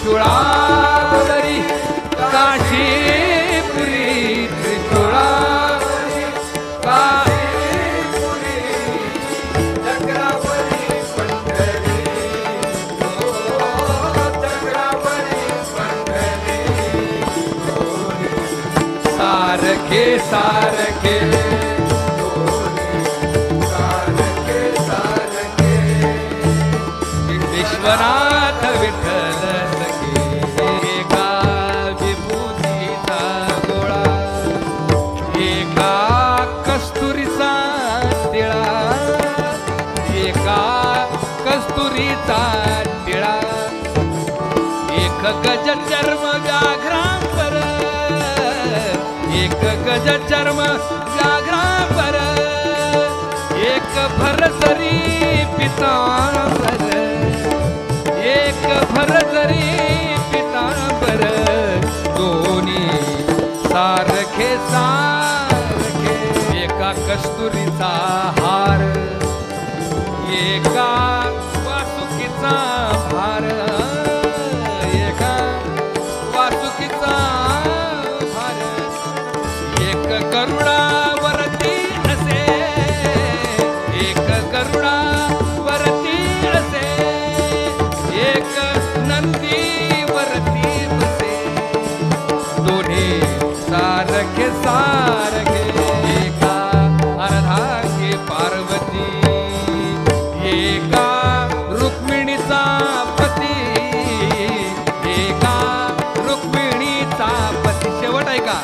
त्रिशूळावरी काशीपुरी त्रिशूळावरी काशीपुरी चक्रावरी पंढरी चक्रावरी पंढरी सारखे सारखे विश्वनाथ विठ्ठल सखे एका विभूतीचा गोळा एका कस्तुरीचा टिळा एका कस्तुरीचा टिळा एक गज चर्म व्याघ्रांबर एक गज चर्म व्याघ्रांबर एक भरसरी पितांबर एक भरसरी पितांबर दोन्ही सारखे सारखे एका कस्तुरीचा हार एका वासुकीचा भार एका वासुकीचा भार एक गरुडावरती असे एक गरुडावरती असे एक नंदीवरती बसे दोन्ही सारखे सारखे एका अर्धांगी पार्वती एका रुक्मिणीचा पती एका रुक्मिणीचा पती शेवट आहे का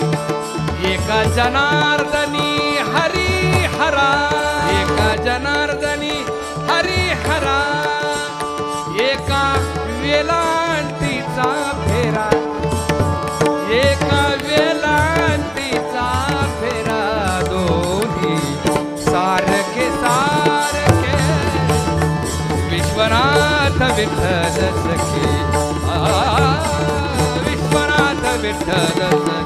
एका जनार्दनी हरिहरा एका जनार्दनी हरिहरा एका वेलांटीचा फेरा एका वेलांटीचा फेरा दोन्ही सारखे सारखे विश्वनाथ विठ्ठल सखे विश्वनाथ विठ्ठल